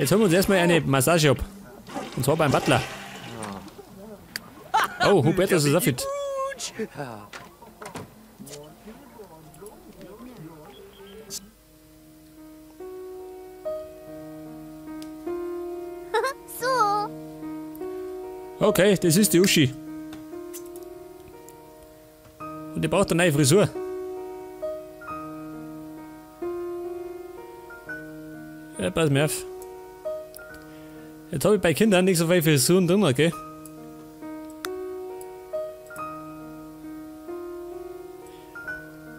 Jetzt holen wir uns erstmal eine Massage ab. Und zwar beim Butler. Oh, Huberto ist so fit. So. Okay, das ist die Uschi. Und die braucht eine neue Frisur. Ja, pass mir auf. Jetzt habe ich bei Kindern nicht so viele Frisuren drin, okay?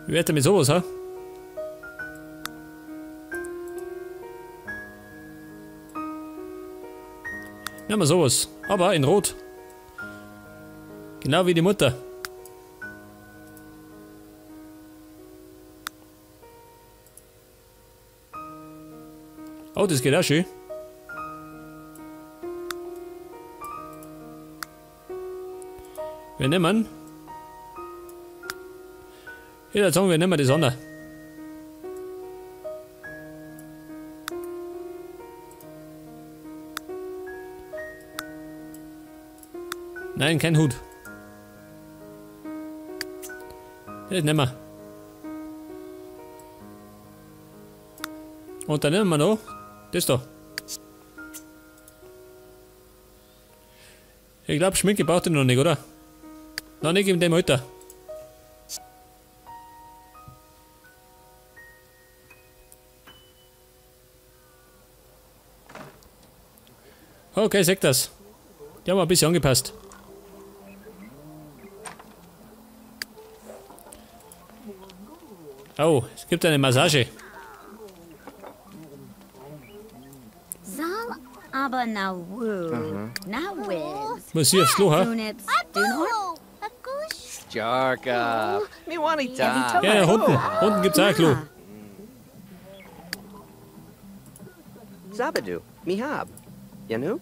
Wie wird denn mit sowas, ha? Nehmen wir sowas, aber in Rot. Genau wie die Mutter. Oh, das geht auch schön. Wir nehmen. Ich würde sagen, wir nehmen die Sonne. Nein, kein Hut. Das nehmen wir. Und dann nehmen wir noch das da. Ich glaube, Schminke braucht ihr noch nicht, oder? Noch nicht in dem Alter. Okay, sag das. Die haben wir ein bisschen angepasst. Oh, es gibt eine Massage. Zal aber na woo. Na wiz. Muss ich aufs Klo, ha? Dunits. Dunor. Jarka. Me wanita. Ja, unten. Unten gibt's auch ein Klo. Zabadu. Mihab. Yanu?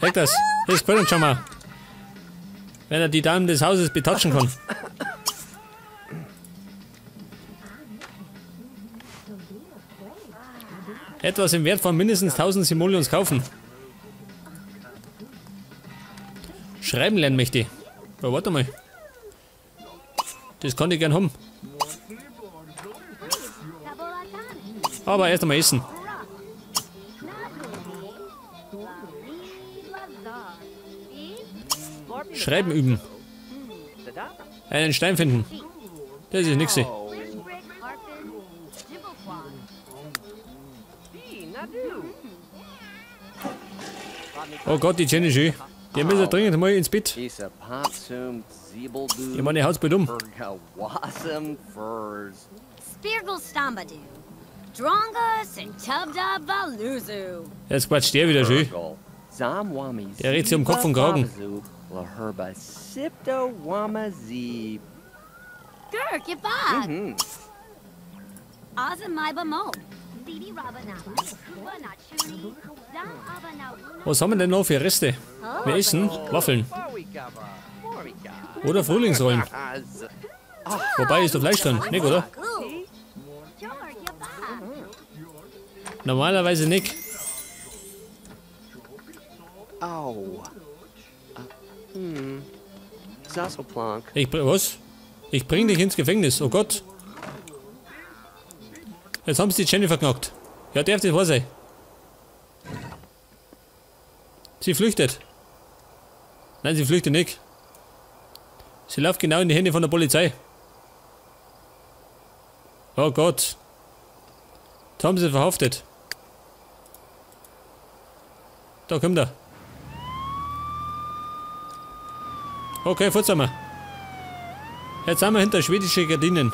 Sag das. Das gefällt uns schon mal. Wenn er die Damen des Hauses betatschen kann. Etwas im Wert von mindestens 1000 Simoleons kaufen. Schreiben lernen möchte ich. Aber warte mal. Das kann ich gern haben. Aber erst einmal essen. Schreiben üben. Einen Stein finden. Das ist nix. Oh Gott, die Jenny schön. Die müssen dringend mal ins Bett. Ich meine, Haut's dumm. Spirgle Stambadu. Drongus and Tubdub Valuzu. Jetzt quatscht der wieder schön. Der redet sich um Kopf und Kragen. Gurk, you bug. Azamaiba Mo. Didi Rabanaba. Kuba Nachuni. Zam Abanau. Was haben wir denn noch für Reste? Wir essen Waffeln. Oder Frühlingsrollen. Wobei ist doch Fleisch drin, nicht, oder? Normalerweise nicht. Oh. Sasselplank. Was? Ich bring dich ins Gefängnis, oh Gott. Jetzt haben sie die Jenny verknackt. Ja, darf das wahr sein. Sie flüchtet. Nein, sie flüchtet nicht. Sie läuft genau in die Hände von der Polizei. Oh Gott. Jetzt haben sie verhaftet. Da kommt er. Okay, fort sind wir. Jetzt sind wir hinter schwedische Gardinen.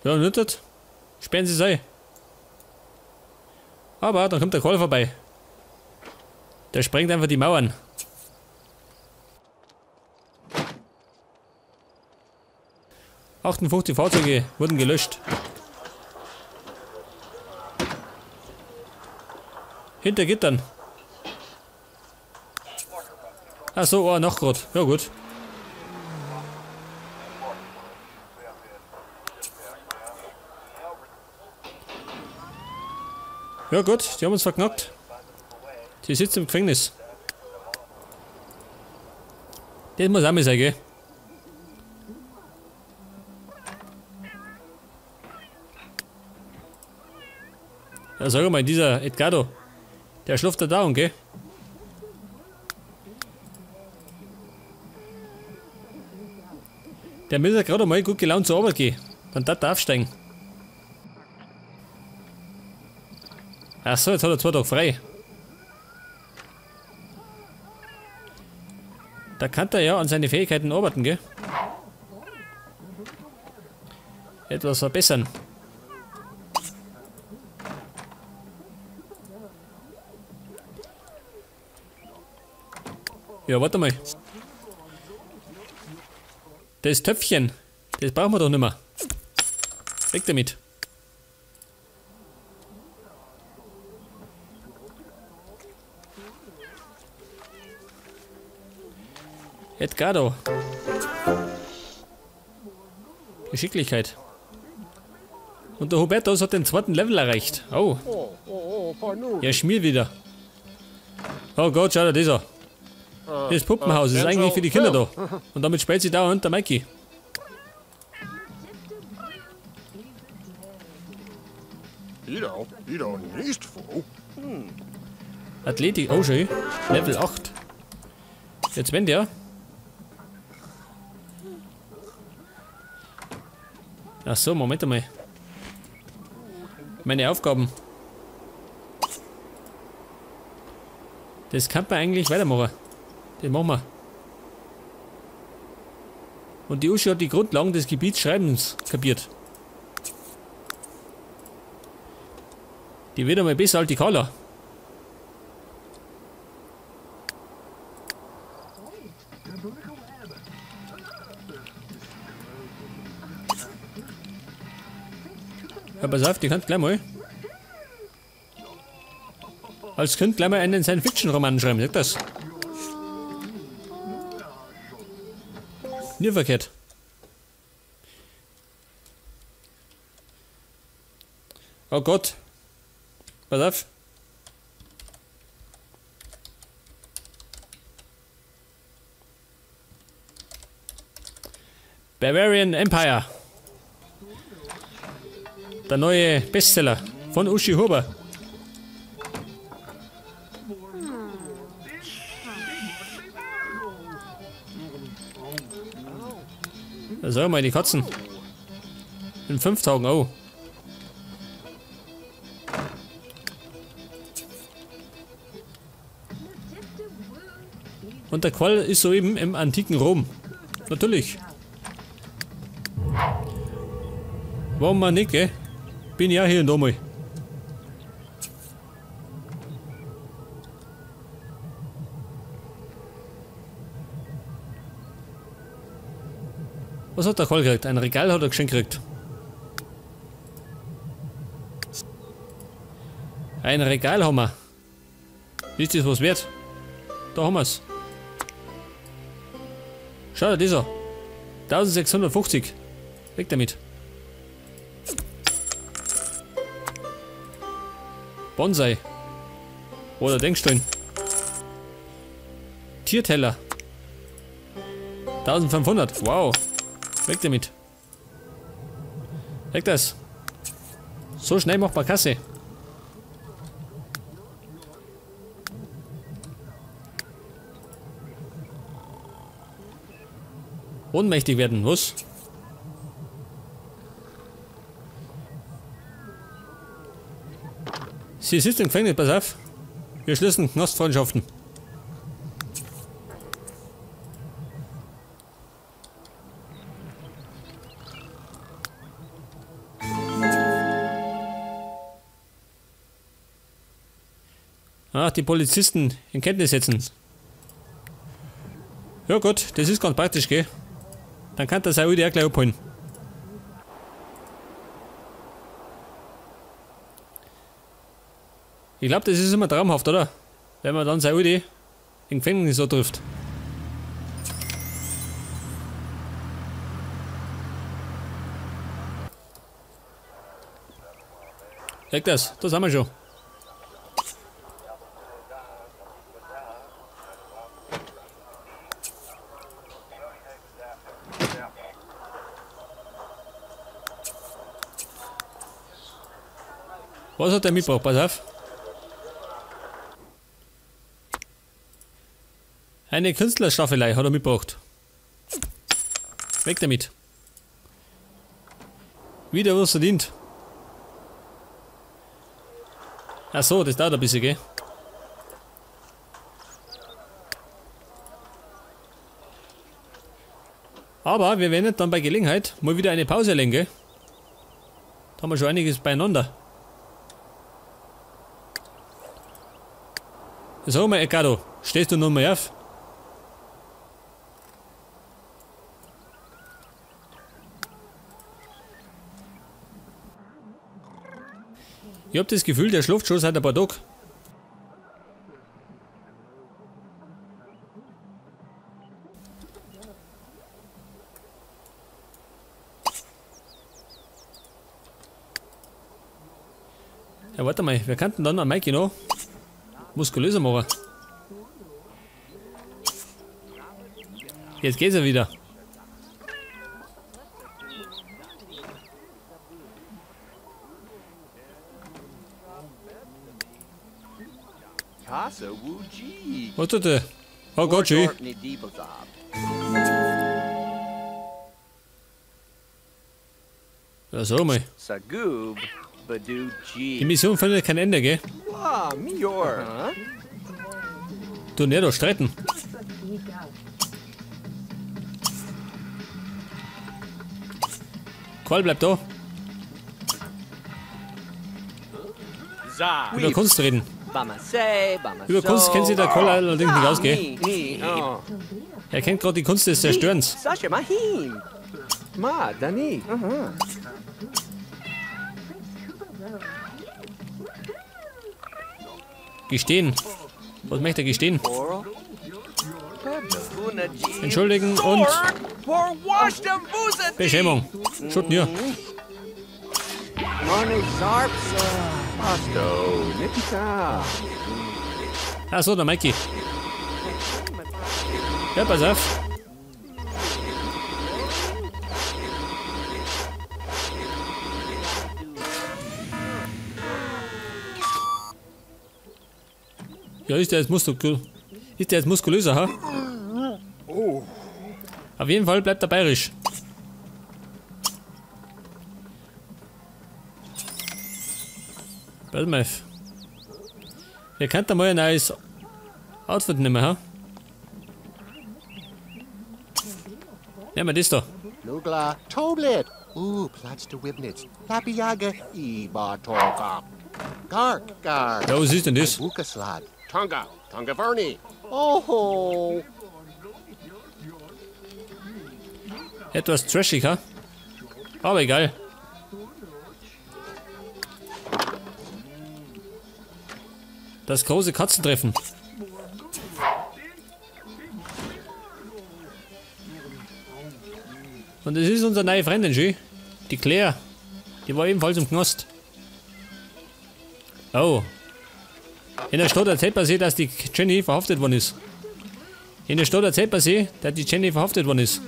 Ja, nicht das. Sperren Sie es ein. Aber dann kommt der Karl vorbei. Der sprengt einfach die Mauern. ...58 Fahrzeuge wurden gelöscht. Hinter Gittern. Ach so, oh, noch grad. Ja gut. Ja gut, die haben uns verknackt. Sie sitzt im Gefängnis. Das muss auch mal sein, gell? Ja, sag mal, dieser Edgardo, der schläft da down, gell? Der muss ja gerade mal gut gelaunt zur Arbeit gehen. Dann darf er aufsteigen. Achso, jetzt hat er 2 Tage frei. Da kann er ja an seine Fähigkeiten arbeiten, gell? Etwas verbessern. Ja, warte mal. Das Töpfchen, das brauchen wir doch nicht mehr. Weg damit. Edgardo. Geschicklichkeit. Und der Hubertus hat den 2. Level erreicht. Oh. Ja, Schmier wieder. Oh Gott, schau dir das an. Das Puppenhaus ist eigentlich für die Kinder da. Und damit spielt sie dauernd der Mikey. Athletik, oh schön. Level 8. Jetzt wenn der. Ach so, Moment einmal. Meine Aufgaben. Das kann man eigentlich weitermachen. Das machen wir. Und die Uschi hat die Grundlagen des Gebietsschreibens kapiert. Die wird einmal besser als die Carla. Ja, pass auf, die kann gleich mal. Als Kind gleich mal einen Science-Fiction-Roman schreiben, sagt das. Nie verkehrt. Oh Gott. Pass auf. Bavarian Empire. Der neue Bestseller von Uschi Huber. Da sag mal, die Katzen. In 5 Tagen, oh. Und der Qual ist soeben im antiken Rom. Natürlich. Warum mal nicht, gell? Bin ja hier und da mal. Was hat der Qual gekriegt? Ein Regal hat er geschenkt gekriegt. Ein Regal haben wir. Ist das was wert? Da haben wir es. Schau dir das an. 1650. Weg damit. Bonsai. Oder Denkstein. Tierteller. 1500. Wow. Weg damit. Weg das. So schnell macht man Kasse. Ohnmächtig werden, was? Sie sitzt im Gefängnis, pass auf. Wir schließen Knastfreundschaften. Ah, die Polizisten in Kenntnis setzen. Ja gut, das ist ganz praktisch, gell? Dann kann das auch wieder gleich abholen. Ich glaube, das ist immer traumhaft, oder? Wenn man dann Saudi im Gefängnis so trifft. Leg das, da sind wir schon. Was hat er mitgebracht? Pass auf. Eine Künstlerstaffelei hat er mitgebracht. Weg damit. Wieder was verdient. Ach so, das dauert ein bisschen, gell? Aber wir werden dann bei Gelegenheit mal wieder eine Pause legen, gell? Da haben wir schon einiges beieinander. Sag mal, Ricardo, stehst du noch mal auf? Ich hab das Gefühl, der schläft schon seit ein paar Tagen. Ja, warte mal, wir könnten dann an Mikey noch muskulöser machen. Jetzt geht's ja wieder. Casa Wuji. Was tut der? Oh Gott, schön. Ja, so mal. Sagoob Badu Die G. Mission findet kein Ende, gell? Ah, Mior. Huh? Du nicht doch streiten. Qual bleibt da. Über Kunst reden. Über Kunst kennt sich der Qual allerdings nicht aus, gell? Er kennt gerade die Kunst des Zerstörens. Sasha Mahim. Ma, Dani. Aha. Gestehen. Was möchte er gestehen? Oral. Entschuldigen und Beschämung. Schaut nur. Ach so, der Mikey. Ja, pass auf. Ja, ist der jetzt muskulöser, ha? Auf jeden Fall bleibt er bayerisch. Warte mal. Wir könnten mal ein neues Outfit nehmen, ha? Nehmen wir das da. Lugla Toblet. Platz de Wibnitz. Lapiaga Ibartoka. Gar. Ja, was ist denn das? Bukaslad. Tonga Verni. Oh. Etwas trashig, ha? Aber egal. Das große Katzentreffen. Und das ist unsere neue Freundin, schön. Die Claire. Die war ebenfalls im Knast. Oh. In der Stadt erzählt man sich, dass die Jenny verhaftet worden ist. In der Stadt erzählt man sich, dass die Jenny verhaftet worden ist.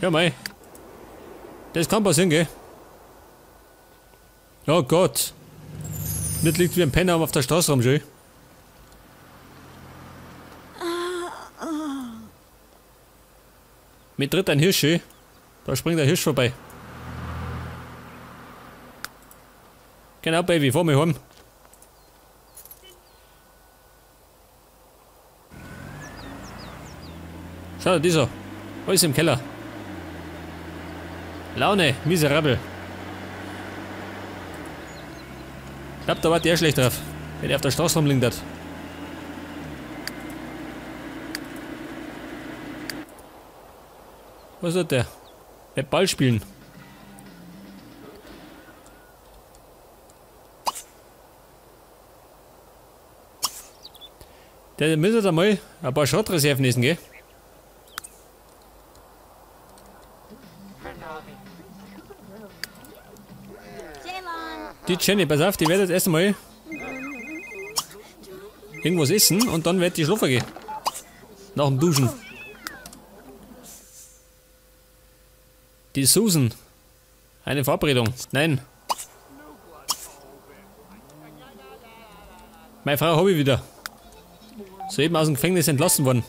Ja, mei. Das kann passieren, gell? Oh Gott. Nicht liegt wie ein Penner auf der Straße rum, schön. Mir tritt ein Hirsch, schön. Da springt der Hirsch vorbei. Genau, Baby, fahr mich heim. Schau dir dieser. Alles im Keller. Laune, miserabel. Ich glaub, da war der schlecht drauf, wenn er auf der Straße rumlingert. Was hat der? Der Ball spielen. Der müsste da mal ein paar Schrottreserven essen, gell? Die Jenny, pass auf, die wird jetzt erstmal irgendwas essen und dann wird die schlafen gehen. Nach dem Duschen. Die Susan. Eine Verabredung. Nein. Meine Frau habe ich wieder. Soeben aus dem Gefängnis entlassen worden.